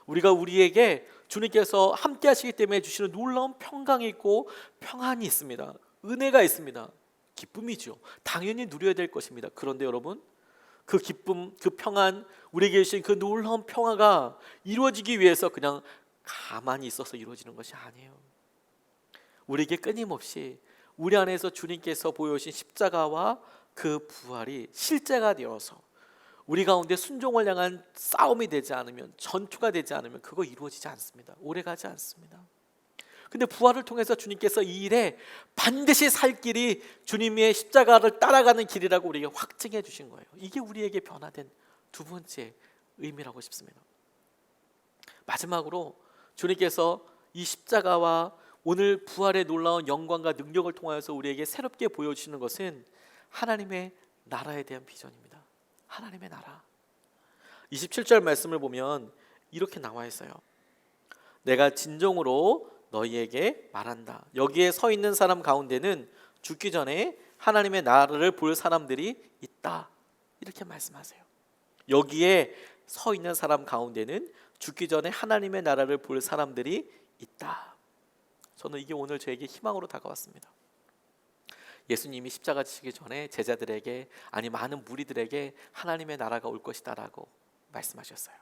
우리에게 주님께서 함께 하시기 때문에 주시는 놀라운 평강이 있고 평안이 있습니다. 은혜가 있습니다. 기쁨이죠. 당연히 누려야 될 것입니다. 그런데 여러분, 그 기쁨, 그 평안, 우리에게 주신 그 놀라운 평화가 이루어지기 위해서 그냥 가만히 있어서 이루어지는 것이 아니에요. 우리에게 끊임없이 우리 안에서 주님께서 보여주신 십자가와 그 부활이 실제가 되어서 우리 가운데 순종을 향한 싸움이 되지 않으면, 전투가 되지 않으면 그거 이루어지지 않습니다. 오래가지 않습니다. 근데 부활을 통해서 주님께서 이 일에 반드시 살 길이 주님의 십자가를 따라가는 길이라고 우리에게 확증해 주신 거예요. 이게 우리에게 변화된 두 번째 의미라고 싶습니다. 마지막으로 주님께서 이 십자가와 오늘 부활의 놀라운 영광과 능력을 통하여서 우리에게 새롭게 보여주시는 것은 하나님의 나라에 대한 비전입니다. 하나님의 나라. 27절 말씀을 보면 이렇게 나와 있어요. 내가 진정으로 너희에게 말한다. 여기에 서 있는 사람 가운데는 죽기 전에 하나님의 나라를 볼 사람들이 있다. 이렇게 말씀하세요. 여기에 서 있는 사람 가운데는 죽기 전에 하나님의 나라를 볼 사람들이 있다. 저는 이게 오늘 저에게 희망으로 다가왔습니다. 예수님이 십자가 지시기 전에 제자들에게, 아니 많은 무리들에게 하나님의 나라가 올 것이다 라고 말씀하셨어요.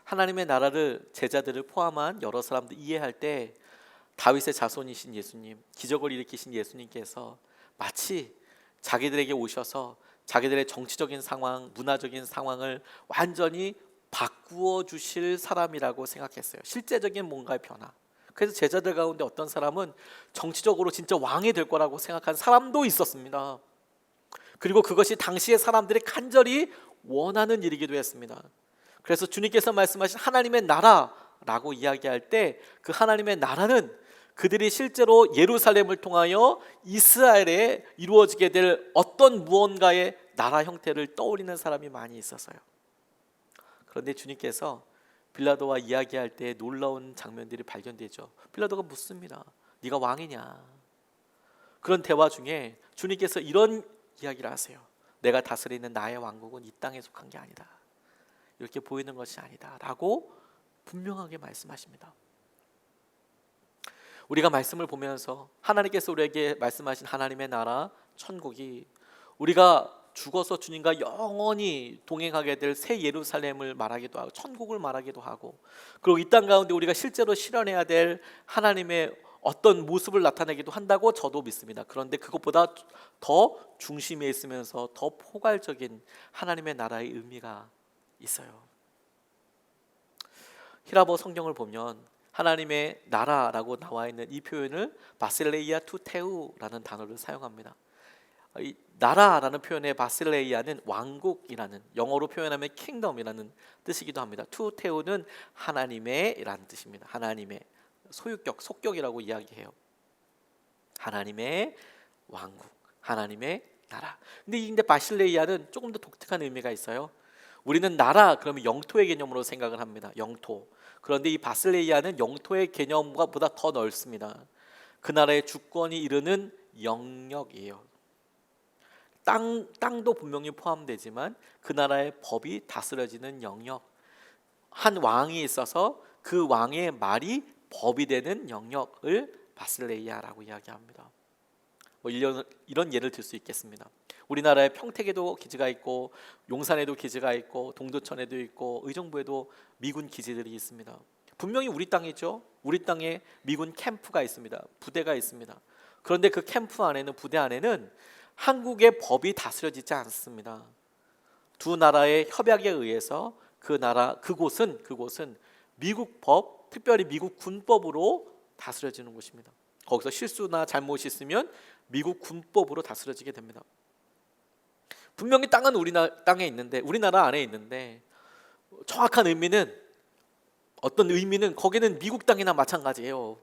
하나님의 나라를, 제자들을 포함한 여러 사람들 이해할 때 다윗의 자손이신 예수님, 기적을 일으키신 예수님께서 마치 자기들에게 오셔서 자기들의 정치적인 상황, 문화적인 상황을 완전히 바꾸어 주실 사람이라고 생각했어요. 실제적인 뭔가의 변화. 그래서 제자들 가운데 어떤 사람은 정치적으로 진짜 왕이 될 거라고 생각한 사람도 있었습니다. 그리고 그것이 당시의 사람들이 간절히 원하는 일이기도 했습니다. 그래서 주님께서 말씀하신 하나님의 나라라고 이야기할 때 그 하나님의 나라는 그들이 실제로 예루살렘을 통하여 이스라엘에 이루어지게 될 어떤 무언가의 나라 형태를 떠올리는 사람이 많이 있었어요. 그런데 주님께서 빌라도와 이야기할 때 놀라운 장면들이 발견되죠. 빌라도가 묻습니다. 네가 왕이냐? 그런 대화 중에 주님께서 이런 이야기를 하세요. 내가 다스리는 나의 왕국은 이 땅에 속한 게 아니다. 이렇게 보이는 것이 아니다 라고 분명하게 말씀하십니다. 우리가 말씀을 보면서 하나님께서 우리에게 말씀하신 하나님의 나라 천국이 우리가 죽어서 주님과 영원히 동행하게 될 새 예루살렘을 말하기도 하고 천국을 말하기도 하고, 그리고 이 땅 가운데 우리가 실제로 실현해야 될 하나님의 어떤 모습을 나타내기도 한다고 저도 믿습니다. 그런데 그것보다 더 중심에 있으면서 더 포괄적인 하나님의 나라의 의미가 있어요. 히라보 성경을 보면 하나님의 나라라고 나와 있는 이 표현을 바실레이아 투테우라는 단어를 사용합니다. 이 나라라는 표현의 바실레이아는 왕국이라는, 영어로 표현하면 킹덤이라는 뜻이기도 합니다. 투테우는 하나님의라는 뜻입니다. 하나님의 소유격, 속격이라고 이야기해요. 하나님의 왕국, 하나님의 나라. 근데 바실레이아는 조금 더 독특한 의미가 있어요. 우리는 나라 그러면 영토의 개념으로 생각을 합니다. 영토. 그런데 이 바실레이아는 영토의 개념보다 더 넓습니다. 그 나라의 주권이 이르는 영역이에요. 땅도 분명히 포함되지만 그 나라의 법이 다스려지는 영역, 한 왕이 있어서 그 왕의 말이 법이 되는 영역을 바실레이아라고 이야기합니다. 이런 예를 들 수 있겠습니다. 우리나라에 평택에도 기지가 있고 용산에도 기지가 있고 동두천에도 있고 의정부에도 미군 기지들이 있습니다. 분명히 우리 땅이죠. 우리 땅에 미군 캠프가 있습니다. 부대가 있습니다. 그런데 그 캠프 안에는, 부대 안에는 한국의 법이 다스려지지 않습니다. 두 나라의 협약에 의해서 그곳은 미국 법, 특별히 미국 군법으로 다스려지는 곳입니다. 거기서 실수나 잘못이 있으면 미국 군법으로 다스려지게 됩니다. 분명히 땅은 땅에 있는데, 우리나라 안에 있는데, 정확한 의미는, 어떤 의미는 거기는 미국 땅이나 마찬가지예요.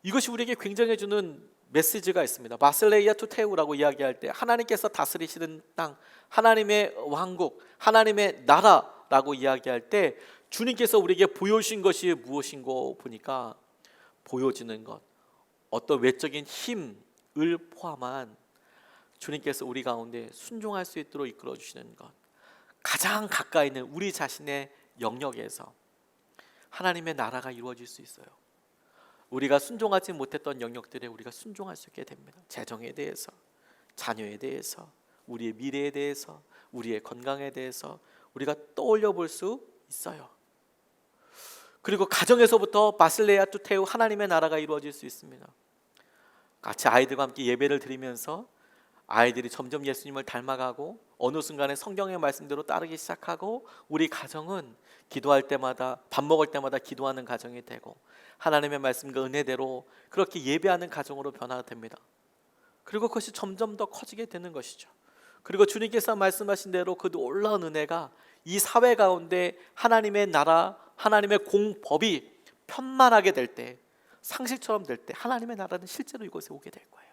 이것이 우리에게 굉장히 주는 메시지가 있습니다. 바실레이아 투테우라고 이야기할 때 하나님께서 다스리시는 땅, 하나님의 왕국, 하나님의 나라라고 이야기할 때 주님께서 우리에게 보여주신 것이 무엇인고 보니까, 보여지는 것, 어떤 외적인 힘을 포함한 주님께서 우리 가운데 순종할 수 있도록 이끌어 주시는 것, 가장 가까이 있는 우리 자신의 영역에서 하나님의 나라가 이루어질 수 있어요. 우리가 순종하지 못했던 영역들에 우리가 순종할 수 있게 됩니다. 재정에 대해서, 자녀에 대해서, 우리의 미래에 대해서, 우리의 건강에 대해서 우리가 떠올려 볼 수 있어요. 그리고 가정에서부터 바실레아 투테우 하나님의 나라가 이루어질 수 있습니다. 같이 아이들과 함께 예배를 드리면서 아이들이 점점 예수님을 닮아가고 어느 순간에 성경의 말씀대로 따르기 시작하고, 우리 가정은 기도할 때마다, 밥 먹을 때마다 기도하는 가정이 되고 하나님의 말씀과 은혜대로 그렇게 예배하는 가정으로 변화됩니다. 그리고 그것이 점점 더 커지게 되는 것이죠. 그리고 주님께서 말씀하신 대로 그 놀라운 은혜가 이 사회 가운데 하나님의 나라, 하나님의 공법이 편만하게 될 때, 상식처럼 될 때 하나님의 나라는 실제로 이곳에 오게 될 거예요.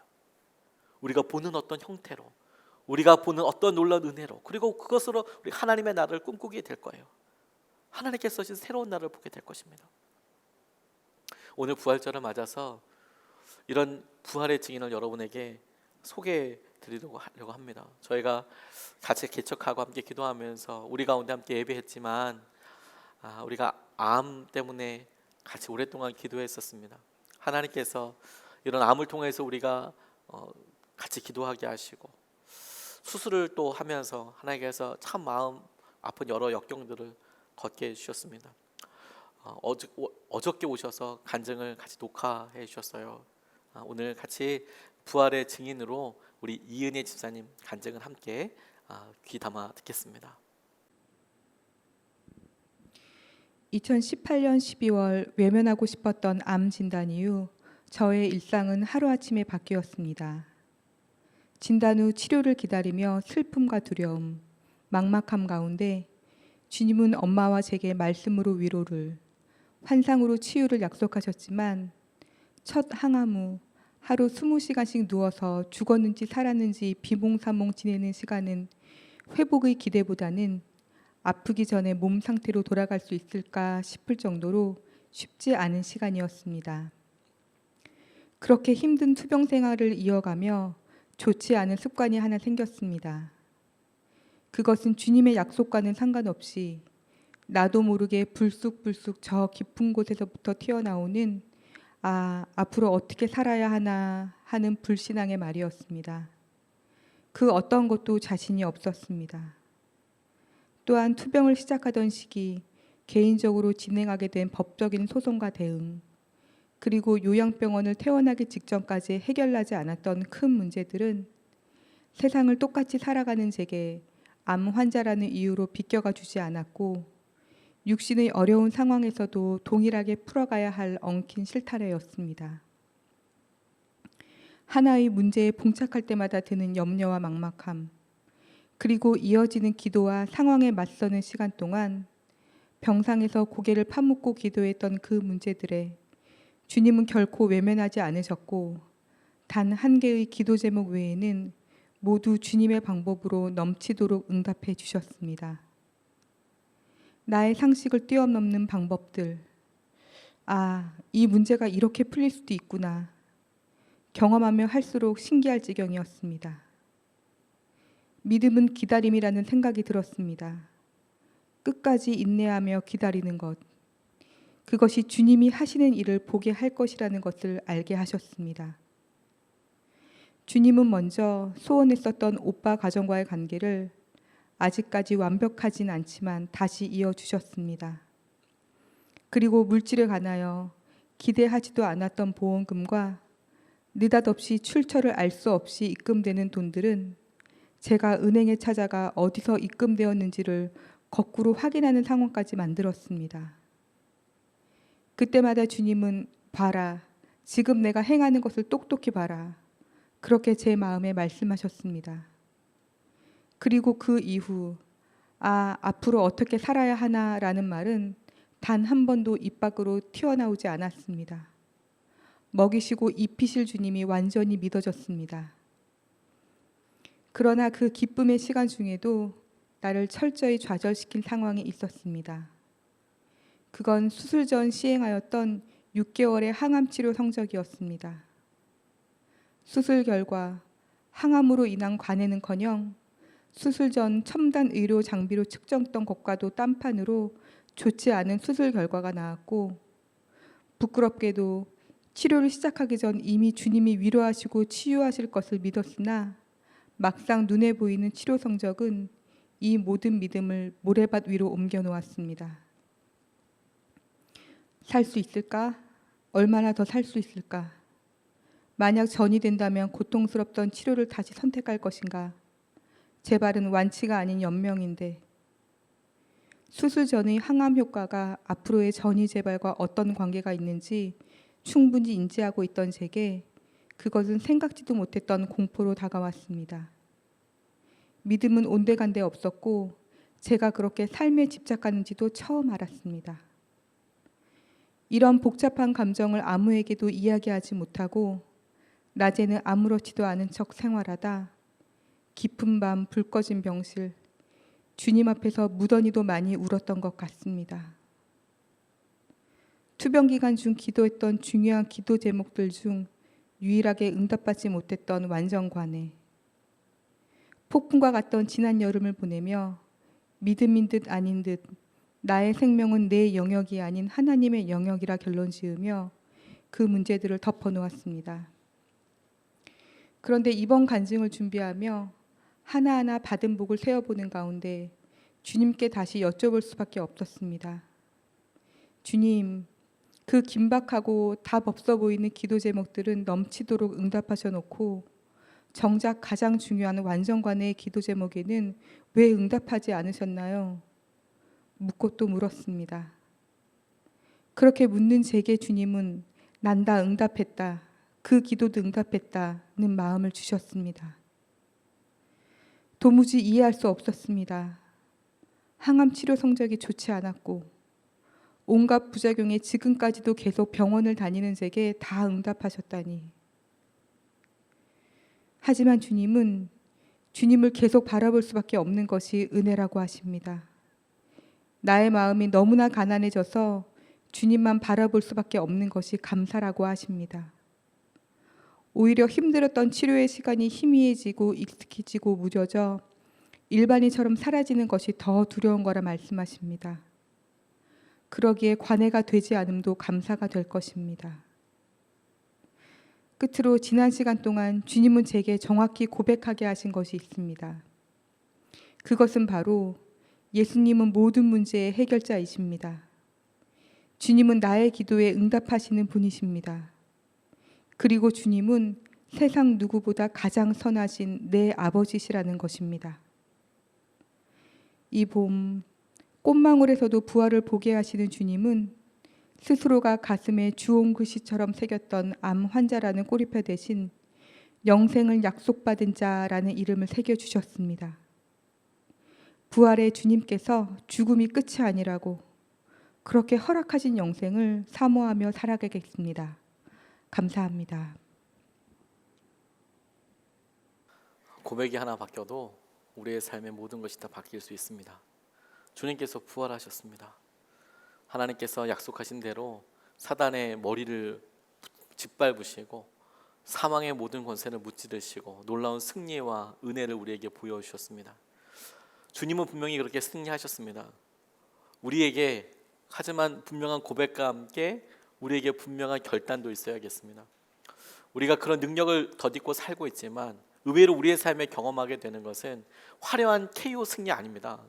우리가 보는 어떤 형태로, 우리가 보는 어떤 놀라운 은혜로, 그리고 그것으로 우리 하나님의 나라를 꿈꾸게 될 거예요. 하나님께서 주신 새로운 나라를 보게 될 것입니다. 오늘 부활절을 맞아서 이런 부활의 증인을 여러분에게 소개해 드리려고 합니다. 저희가 같이 개척하고 함께 기도하면서 우리 가운데 함께 예배했지만, 우리가 암 때문에 같이 오랫동안 기도했었습니다. 하나님께서 이런 암을 통해서 우리가 같이 기도하게 하시고, 수술을 또 하면서 하나님께서 참 마음 아픈 여러 역경들을 걷게 해주셨습니다. 어저께 오셔서 간증을 같이 녹화해 주셨어요. 오늘 같이 부활의 증인으로 우리 이은혜 집사님 간증을 함께 귀 담아 듣겠습니다. 2018년 12월 외면하고 싶었던 암 진단 이후 저의 일상은 하루아침에 바뀌었습니다. 진단 후 치료를 기다리며 슬픔과 두려움, 막막함 가운데 주님은 엄마와 제게 말씀으로 위로를, 환상으로 치유를 약속하셨지만 첫 항암 후 하루 20시간씩 누워서 죽었는지 살았는지 비몽사몽 지내는 시간은 회복의 기대보다는 아프기 전에 몸 상태로 돌아갈 수 있을까 싶을 정도로 쉽지 않은 시간이었습니다. 그렇게 힘든 투병 생활을 이어가며 좋지 않은 습관이 하나 생겼습니다. 그것은 주님의 약속과는 상관없이 나도 모르게 불쑥불쑥 저 깊은 곳에서부터 튀어나오는 앞으로 어떻게 살아야 하나 하는 불신앙의 말이었습니다. 그 어떤 것도 자신이 없었습니다. 또한 투병을 시작하던 시기 개인적으로 진행하게 된 법적인 소송과 대응, 그리고 요양병원을 퇴원하기 직전까지 해결나지 않았던 큰 문제들은 세상을 똑같이 살아가는 제게 암 환자라는 이유로 비껴가 주지 않았고, 육신의 어려운 상황에서도 동일하게 풀어가야 할 엉킨 실타래였습니다. 하나의 문제에 봉착할 때마다 드는 염려와 막막함, 그리고 이어지는 기도와 상황에 맞서는 시간 동안 병상에서 고개를 파묻고 기도했던 그 문제들에 주님은 결코 외면하지 않으셨고, 단 한 개의 기도 제목 외에는 모두 주님의 방법으로 넘치도록 응답해 주셨습니다. 나의 상식을 뛰어넘는 방법들, 이 문제가 이렇게 풀릴 수도 있구나. 경험하며 할수록 신기할 지경이었습니다. 믿음은 기다림이라는 생각이 들었습니다. 끝까지 인내하며 기다리는 것, 그것이 주님이 하시는 일을 보게 할 것이라는 것을 알게 하셨습니다. 주님은 먼저 소원했었던 오빠 가정과의 관계를 아직까지 완벽하진 않지만 다시 이어주셨습니다. 그리고 물질에 관하여 기대하지도 않았던 보험금과 느닷없이 출처를 알 수 없이 입금되는 돈들은 제가 은행에 찾아가 어디서 입금되었는지를 거꾸로 확인하는 상황까지 만들었습니다. 그때마다 주님은 봐라, 지금 내가 행하는 것을 똑똑히 봐라, 그렇게 제 마음에 말씀하셨습니다. 그리고 그 이후 앞으로 어떻게 살아야 하나라는 말은 단 한 번도 입 밖으로 튀어나오지 않았습니다. 먹이시고 입히실 주님이 완전히 믿어졌습니다. 그러나 그 기쁨의 시간 중에도 나를 철저히 좌절시킨 상황이 있었습니다. 그건 수술 전 시행하였던 6개월의 항암 치료 성적이었습니다. 수술 결과 항암으로 인한 관해는커녕 수술 전 첨단 의료 장비로 측정했던 것과도 딴판으로 좋지 않은 수술 결과가 나왔고, 부끄럽게도 치료를 시작하기 전 이미 주님이 위로하시고 치유하실 것을 믿었으나 막상 눈에 보이는 치료 성적은 이 모든 믿음을 모래밭 위로 옮겨 놓았습니다. 살 수 있을까? 얼마나 더 살 수 있을까? 만약 전이 된다면 고통스럽던 치료를 다시 선택할 것인가? 재발은 완치가 아닌 연명인데, 수술 전의 항암 효과가 앞으로의 전이 재발과 어떤 관계가 있는지 충분히 인지하고 있던 제게 그것은 생각지도 못했던 공포로 다가왔습니다. 믿음은 온데간데 없었고 제가 그렇게 삶에 집착하는지도 처음 알았습니다. 이런 복잡한 감정을 아무에게도 이야기하지 못하고 낮에는 아무렇지도 않은 척 생활하다 깊은 밤 불 꺼진 병실, 주님 앞에서 무던히도 많이 울었던 것 같습니다. 투병 기간 중 기도했던 중요한 기도 제목들 중 유일하게 응답받지 못했던 완전관해, 폭풍과 같던 지난 여름을 보내며 믿음인 듯 아닌 듯 나의 생명은 내 영역이 아닌 하나님의 영역이라 결론 지으며 그 문제들을 덮어놓았습니다. 그런데 이번 간증을 준비하며 하나하나 받은 복을 세어보는 가운데 주님께 다시 여쭤볼 수밖에 없었습니다. 주님, 그 긴박하고 답 없어 보이는 기도 제목들은 넘치도록 응답하셔 놓고 정작 가장 중요한 완전관해의 기도 제목에는 왜 응답하지 않으셨나요? 묻고 또 물었습니다. 그렇게 묻는 제게 주님은 난 다 응답했다, 그 기도도 응답했다는 마음을 주셨습니다. 도무지 이해할 수 없었습니다. 항암 치료 성적이 좋지 않았고 온갖 부작용에 지금까지도 계속 병원을 다니는 제게 다 응답하셨다니. 하지만 주님은 주님을 계속 바라볼 수밖에 없는 것이 은혜라고 하십니다. 나의 마음이 너무나 가난해져서 주님만 바라볼 수밖에 없는 것이 감사라고 하십니다. 오히려 힘들었던 치료의 시간이 희미해지고 익숙해지고 무뎌져 일반인처럼 사라지는 것이 더 두려운 거라 말씀하십니다. 그러기에 관해가 되지 않음도 감사가 될 것입니다. 끝으로 지난 시간 동안 주님은 제게 정확히 고백하게 하신 것이 있습니다. 그것은 바로 예수님은 모든 문제의 해결자이십니다. 주님은 나의 기도에 응답하시는 분이십니다. 그리고 주님은 세상 누구보다 가장 선하신 내 아버지시라는 것입니다. 이 봄 꽃망울에서도 부활을 보게 하시는 주님은 스스로가 가슴에 주홍 글씨처럼 새겼던 암 환자라는 꼬리표 대신 영생을 약속받은 자라는 이름을 새겨주셨습니다. 부활의 주님께서 죽음이 끝이 아니라고 그렇게 허락하신 영생을 사모하며 살아가겠습니다. 감사합니다. 고백이 하나 바뀌어도 우리의 삶의 모든 것이 다 바뀔 수 있습니다. 주님께서 부활하셨습니다. 하나님께서 약속하신 대로 사단의 머리를 짓밟으시고 사망의 모든 권세를 무찌르시고 놀라운 승리와 은혜를 우리에게 보여주셨습니다. 주님은 분명히 그렇게 승리하셨습니다. 우리에게 하지만 분명한 고백과 함께 우리에게 분명한 결단도 있어야겠습니다. 우리가 그런 능력을 덧입고 살고 있지만 의외로 우리의 삶에 경험하게 되는 것은 화려한 KO 승리 아닙니다.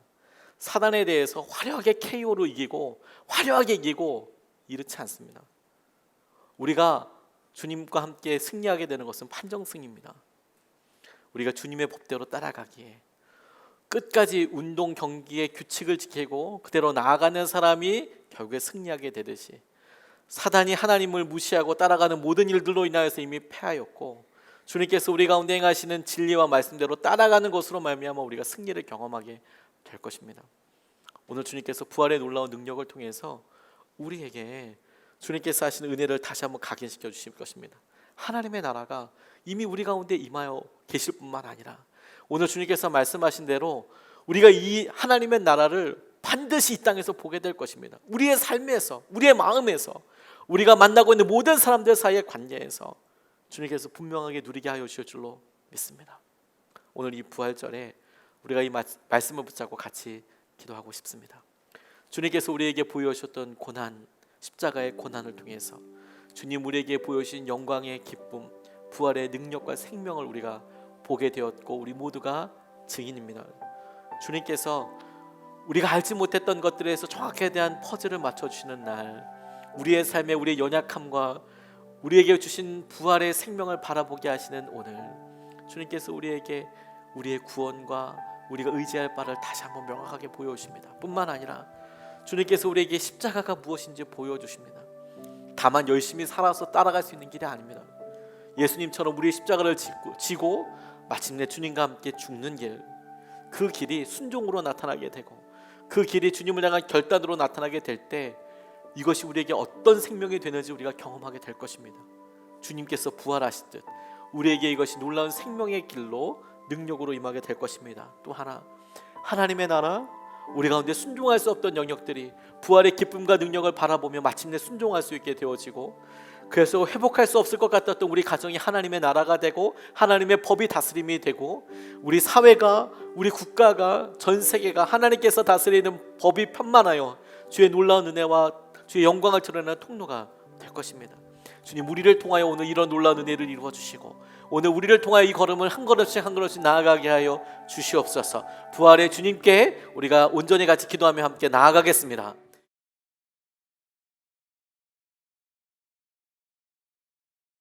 사단에 대해서 화려하게 KO로 이기고 화려하게 이기고 이렇지 않습니다. 우리가 주님과 함께 승리하게 되는 것은 판정승입니다. 우리가 주님의 법대로 따라가기에 끝까지 운동 경기의 규칙을 지키고 그대로 나아가는 사람이 결국에 승리하게 되듯이 사단이 하나님을 무시하고 따라가는 모든 일들로 인하여서 이미 패하였고 주님께서 우리 가운데 행하시는 진리와 말씀대로 따라가는 것으로 말미암아 우리가 승리를 경험하게 될 것입니다. 오늘 주님께서 부활의 놀라운 능력을 통해서 우리에게 주님께서 하시는 은혜를 다시 한번 각인시켜 주실 것입니다. 하나님의 나라가 이미 우리 가운데 임하여 계실 뿐만 아니라 오늘 주님께서 말씀하신 대로 우리가 이 하나님의 나라를 반드시 이 땅에서 보게 될 것입니다. 우리의 삶에서, 우리의 마음에서, 우리가 만나고 있는 모든 사람들 사이의 관계에서 주님께서 분명하게 누리게 하여 주실 줄로 믿습니다. 오늘 이 부활절에 우리가 이 말씀을 붙잡고 같이 기도하고 싶습니다. 주님께서 우리에게 보여주셨던 고난, 십자가의 고난을 통해서 주님 우리에게 보여주신 영광의 기쁨, 부활의 능력과 생명을 우리가 보게 되었고 우리 모두가 증인입니다. 주님께서 우리가 알지 못했던 것들에서 정확하게 대한 퍼즐을 맞춰주시는 날, 우리의 삶에 우리의 연약함과 우리에게 주신 부활의 생명을 바라보게 하시는 오늘, 주님께서 우리에게 우리의 구원과 우리가 의지할 바를 다시 한번 명확하게 보여주십니다. 뿐만 아니라 주님께서 우리에게 십자가가 무엇인지 보여주십니다. 다만 열심히 살아서 따라갈 수 있는 길이 아닙니다. 예수님처럼 우리의 십자가를 지고 마침내 주님과 함께 죽는 길, 그 길이 순종으로 나타나게 되고 그 길이 주님을 향한 결단으로 나타나게 될 때 이것이 우리에게 어떤 생명이 되는지 우리가 경험하게 될 것입니다. 주님께서 부활하시듯 우리에게 이것이 놀라운 생명의 길로 능력으로 임하게 될 것입니다. 또 하나, 하나님의 나라, 우리 가운데 순종할 수 없던 영역들이 부활의 기쁨과 능력을 바라보며 마침내 순종할 수 있게 되어지고 그래서 회복할 수 없을 것 같았던 우리 가정이 하나님의 나라가 되고 하나님의 법이 다스림이 되고 우리 사회가, 우리 국가가, 전 세계가 하나님께서 다스리는 법이 편만하여 주의 놀라운 은혜와 주의 영광을 드러내는 통로가 될 것입니다. 주님, 우리를 통하여 오늘 이런 놀라운 은혜를 이루어 주시고 오늘 우리를 통하여 이 걸음을 한 걸음씩 한 걸음씩 나아가게 하여 주시옵소서. 부활의 주님께 우리가 온전히 같이 기도하며 함께 나아가겠습니다.